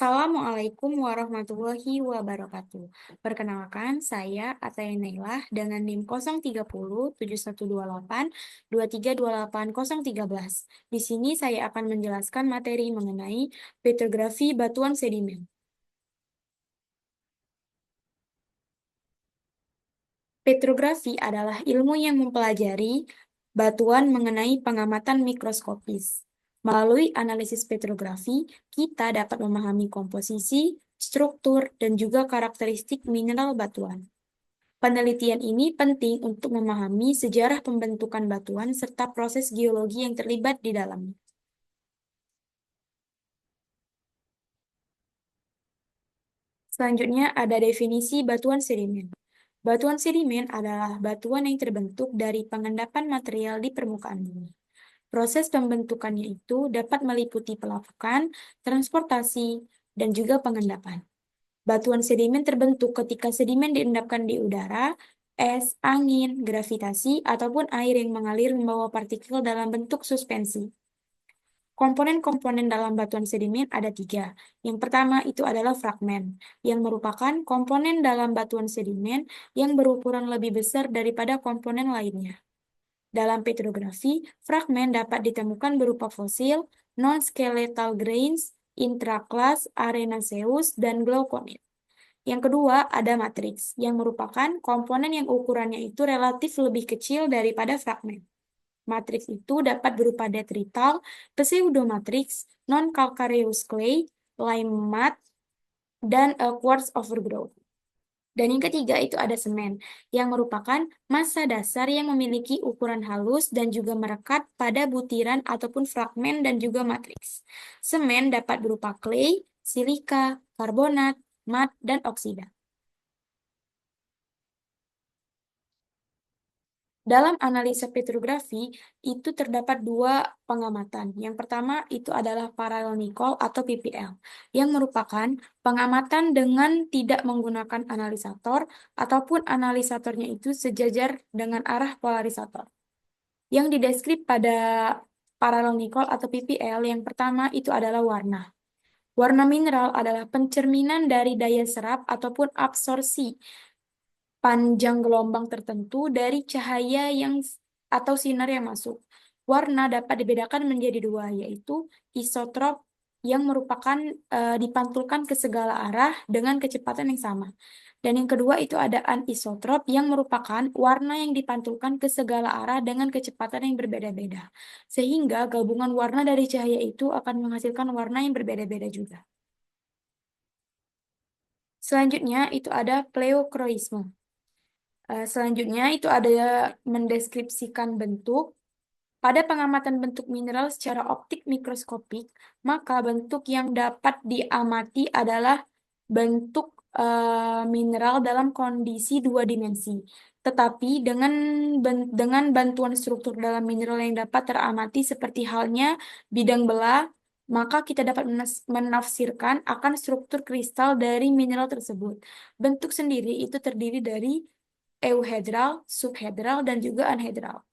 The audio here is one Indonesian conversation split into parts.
Assalamualaikum warahmatullahi wabarakatuh. Perkenalkan, saya Ataya Nailah dengan NIM 030712823280013. Di sini saya akan menjelaskan materi mengenai petrografi batuan sedimen. Petrografi adalah ilmu yang mempelajari batuan mengenai pengamatan mikroskopis. Melalui analisis petrografi, kita dapat memahami komposisi, struktur, dan juga karakteristik mineral batuan. Penelitian ini penting untuk memahami sejarah pembentukan batuan serta proses geologi yang terlibat di dalamnya. Selanjutnya ada definisi batuan sedimen. Batuan sedimen adalah batuan yang terbentuk dari pengendapan material di permukaan bumi. Proses pembentukannya itu dapat meliputi pelapukan, transportasi, dan juga pengendapan. Batuan sedimen terbentuk ketika sedimen diendapkan di udara, es, angin, gravitasi, ataupun air yang mengalir membawa partikel dalam bentuk suspensi. Komponen-komponen dalam batuan sedimen ada tiga. Yang pertama itu adalah fragmen, yang merupakan komponen dalam batuan sedimen yang berukuran lebih besar daripada komponen lainnya. Dalam petrografi, fragmen dapat ditemukan berupa fosil, non-skeletal grains, intraklass, arenaceous, dan glauconite. Yang kedua, ada matriks, yang merupakan komponen yang ukurannya itu relatif lebih kecil daripada fragmen. Matriks itu dapat berupa detrital, pseudomatrix, non-calcareous clay, lime mud, dan quartz overgrowth. Dan yang ketiga itu ada semen, yang merupakan massa dasar yang memiliki ukuran halus dan juga merekat pada butiran ataupun fragmen dan juga matriks. Semen dapat berupa clay, silika, karbonat, mud, dan oksida. Dalam analisa petrografi, itu terdapat dua pengamatan. Yang pertama itu adalah parallel Nicol atau PPL, yang merupakan pengamatan dengan tidak menggunakan analisator ataupun analisatornya itu sejajar dengan arah polarisator. Yang dideskrip pada parallel Nicol atau PPL yang pertama itu adalah warna. Warna mineral adalah pencerminan dari daya serap ataupun absorpsi panjang gelombang tertentu dari cahaya yang atau sinar yang masuk. Warna dapat dibedakan menjadi dua, yaitu isotrop yang merupakan dipantulkan ke segala arah dengan kecepatan yang sama. Dan yang kedua itu ada anisotrop yang merupakan warna yang dipantulkan ke segala arah dengan kecepatan yang berbeda-beda. Sehingga gabungan warna dari cahaya itu akan menghasilkan warna yang berbeda-beda juga. Selanjutnya itu ada pleokroisme. Selanjutnya itu ada mendeskripsikan bentuk. Pada pengamatan bentuk mineral secara optik mikroskopik, maka bentuk yang dapat diamati adalah bentuk mineral dalam kondisi dua dimensi. Tetapi dengan bantuan struktur dalam mineral yang dapat teramati seperti halnya bidang belah, maka kita dapat menafsirkan akan struktur kristal dari mineral tersebut. Bentuk sendiri itu terdiri dari euhedral, subhedral, dan juga anhedral.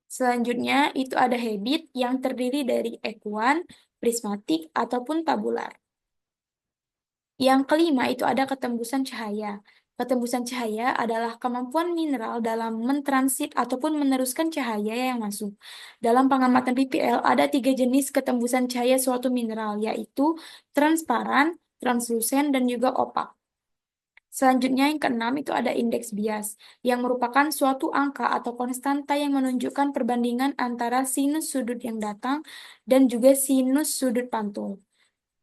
Selanjutnya itu ada habit yang terdiri dari ekuan, prismatik, ataupun tabular. Yang kelima itu ada ketembusan cahaya. Ketembusan cahaya adalah kemampuan mineral dalam mentransit ataupun meneruskan cahaya yang masuk. Dalam pengamatan PPL ada tiga jenis ketembusan cahaya suatu mineral, yaitu transparan, translusen, dan juga opak. Selanjutnya yang keenam itu ada indeks bias, yang merupakan suatu angka atau konstanta yang menunjukkan perbandingan antara sinus sudut yang datang dan juga sinus sudut pantul.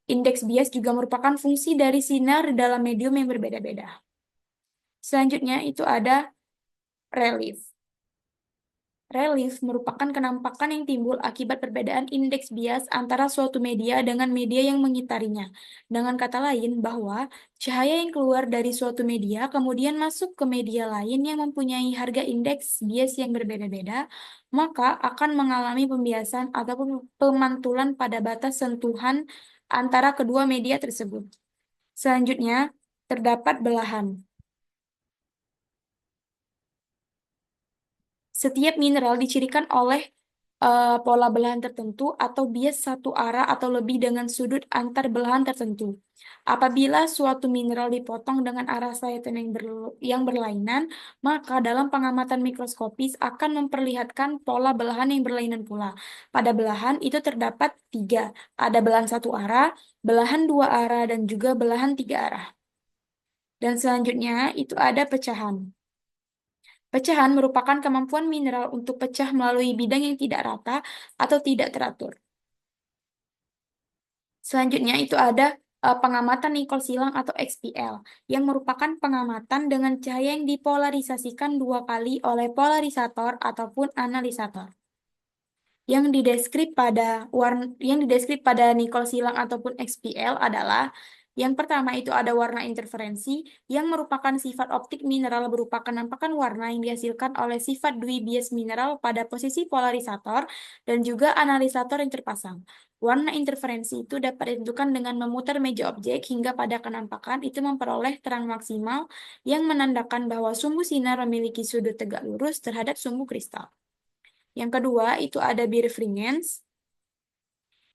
Indeks bias juga merupakan fungsi dari sinar dalam medium yang berbeda-beda. Selanjutnya itu ada relief. Relief merupakan kenampakan yang timbul akibat perbedaan indeks bias antara suatu media dengan media yang mengitarinya. Dengan kata lain, bahwa cahaya yang keluar dari suatu media kemudian masuk ke media lain yang mempunyai harga indeks bias yang berbeda-beda, maka akan mengalami pembiasan ataupun pemantulan pada batas sentuhan antara kedua media tersebut. Selanjutnya, terdapat belahan. Setiap mineral dicirikan oleh pola belahan tertentu atau bias satu arah atau lebih dengan sudut antar belahan tertentu. Apabila suatu mineral dipotong dengan arah sayatan yang berlainan, maka dalam pengamatan mikroskopis akan memperlihatkan pola belahan yang berlainan pula. Pada belahan itu terdapat tiga, ada belahan satu arah, belahan dua arah, dan juga belahan tiga arah. Dan selanjutnya itu ada pecahan. Pecahan merupakan kemampuan mineral untuk pecah melalui bidang yang tidak rata atau tidak teratur. Selanjutnya itu ada pengamatan Nicol silang atau XPL, yang merupakan pengamatan dengan cahaya yang dipolarisasikan dua kali oleh polarisator ataupun analisator. Yang dideskrip pada Nicol silang ataupun XPL adalah yang pertama itu ada warna interferensi yang merupakan sifat optik mineral berupa kenampakan warna yang dihasilkan oleh sifat Dwi bias mineral pada posisi polarisator dan juga analisator yang terpasang. Warna interferensi itu dapat ditentukan dengan memutar meja objek hingga pada kenampakan itu memperoleh terang maksimal yang menandakan bahwa sumbu sinar memiliki sudut tegak lurus terhadap sumbu kristal. Yang kedua itu ada birefringence.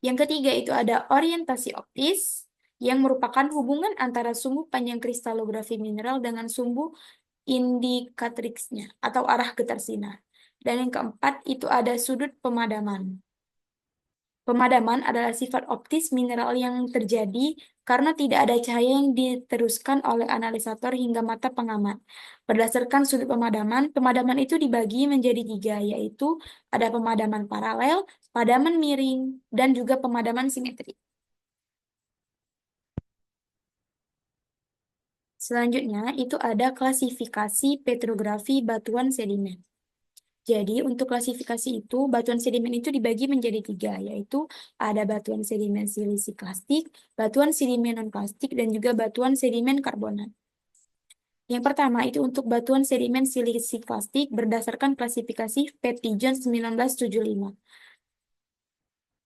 Yang ketiga itu ada orientasi optis, yang merupakan hubungan antara sumbu panjang kristalografi mineral dengan sumbu indikatrixnya atau arah getar sinar. Dan yang keempat itu ada sudut pemadaman. Pemadaman adalah sifat optis mineral yang terjadi karena tidak ada cahaya yang diteruskan oleh analisator hingga mata pengamat. Berdasarkan sudut pemadaman, pemadaman itu dibagi menjadi tiga, yaitu ada pemadaman paralel, pemadaman miring, dan juga pemadaman simetri. Selanjutnya, itu ada klasifikasi petrografi batuan sedimen. Jadi, untuk klasifikasi itu, batuan sedimen itu dibagi menjadi tiga, yaitu ada batuan sedimen silisi klastik, batuan sedimen non-klastik, dan juga batuan sedimen karbonat. Yang pertama, itu untuk batuan sedimen silisi klastik berdasarkan klasifikasi Petty-Jones 1975.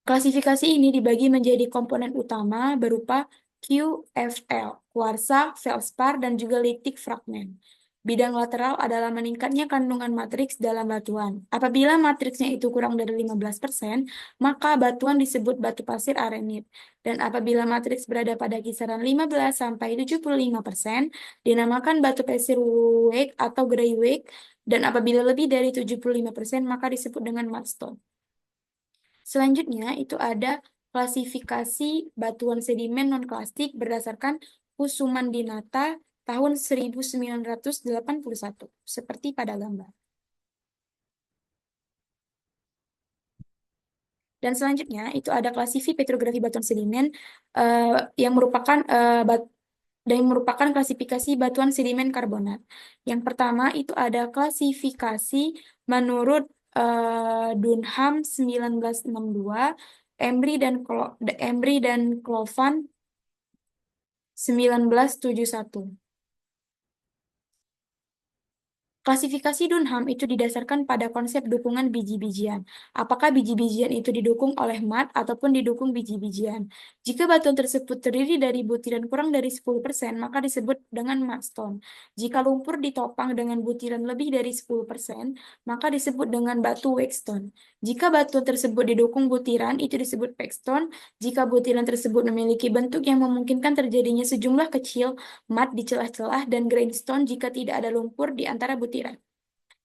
Klasifikasi ini dibagi menjadi komponen utama berupa QFL, kuarsa, feldspar, dan juga litik fragmen. Bidang lateral adalah meningkatnya kandungan matriks dalam batuan. Apabila matriksnya itu kurang dari 15%, maka batuan disebut batu pasir arenit. Dan apabila matriks berada pada kisaran 15-75%, dinamakan batu pasir wake atau gray wake. Dan apabila lebih dari 75%, maka disebut dengan mudstone. Selanjutnya itu ada klasifikasi batuan sedimen non-klastik berdasarkan Kusuman Dinata tahun 1981, seperti pada gambar. Dan selanjutnya itu ada klasifikasi petrografi batuan sedimen yang merupakan klasifikasi batuan sedimen karbonat. Yang pertama itu ada klasifikasi menurut Dunham 1962, Embry dan Clovan 1971. Klasifikasi Dunham itu didasarkan pada konsep dukungan biji-bijian. Apakah biji-bijian itu didukung oleh mat ataupun didukung biji-bijian? Jika batuan tersebut terdiri dari butiran kurang dari 10%, maka disebut dengan mudstone. Jika lumpur ditopang dengan butiran lebih dari 10%, maka disebut dengan batu wakestone. Jika batuan tersebut didukung butiran, itu disebut pakestone. Jika butiran tersebut memiliki bentuk yang memungkinkan terjadinya sejumlah kecil mat di celah-celah dan grindstone jika tidak ada lumpur di antara butiran.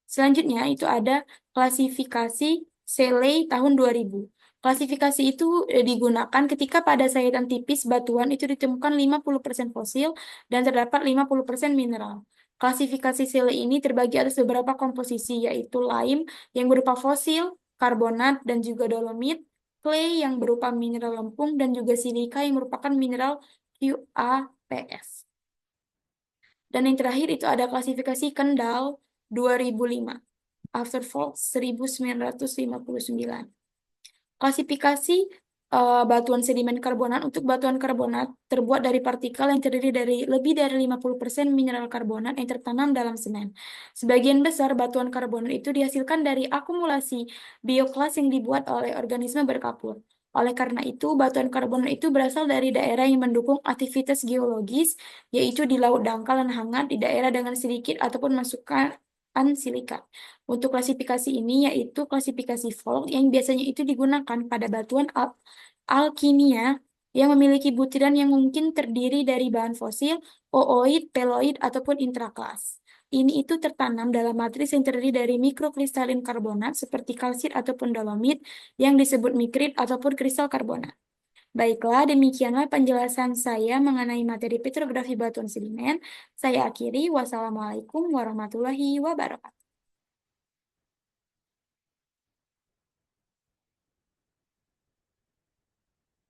Selanjutnya itu ada klasifikasi Seeley tahun 2000. Klasifikasi itu digunakan ketika pada sayatan tipis batuan itu ditemukan 50% fosil dan terdapat 50% mineral. Klasifikasi Seeley ini terbagi atas beberapa komposisi, yaitu lime yang berupa fosil, karbonat, dan juga dolomit, clay yang berupa mineral lempung, dan juga silika yang merupakan mineral QAPS. Dan yang terakhir itu ada klasifikasi Kendall 2005, Afterfall 1959. Klasifikasi batuan sedimen karbonat untuk batuan karbonat terbuat dari partikel yang terdiri dari lebih dari 50% mineral karbonat yang tertanam dalam semen. Sebagian besar batuan karbonat itu dihasilkan dari akumulasi bioklas yang dibuat oleh organisme berkapur. Oleh karena itu, batuan karbonat itu berasal dari daerah yang mendukung aktivitas geologis, yaitu di laut dangkal dan hangat, di daerah dengan sedikit ataupun permukaan silika. Untuk klasifikasi ini yaitu klasifikasi Vogt yang biasanya itu digunakan pada batuan alkimia yang memiliki butiran yang mungkin terdiri dari bahan fosil, ooid, peloid, ataupun intraklas. Ini itu tertanam dalam matris yang terdiri dari mikrokristalin karbonat seperti kalsit ataupun dolomit yang disebut mikrit ataupun kristal karbonat. Baiklah, demikianlah penjelasan saya mengenai materi petrografi batuan sedimen. Saya akhiri. Wassalamualaikum warahmatullahi wabarakatuh.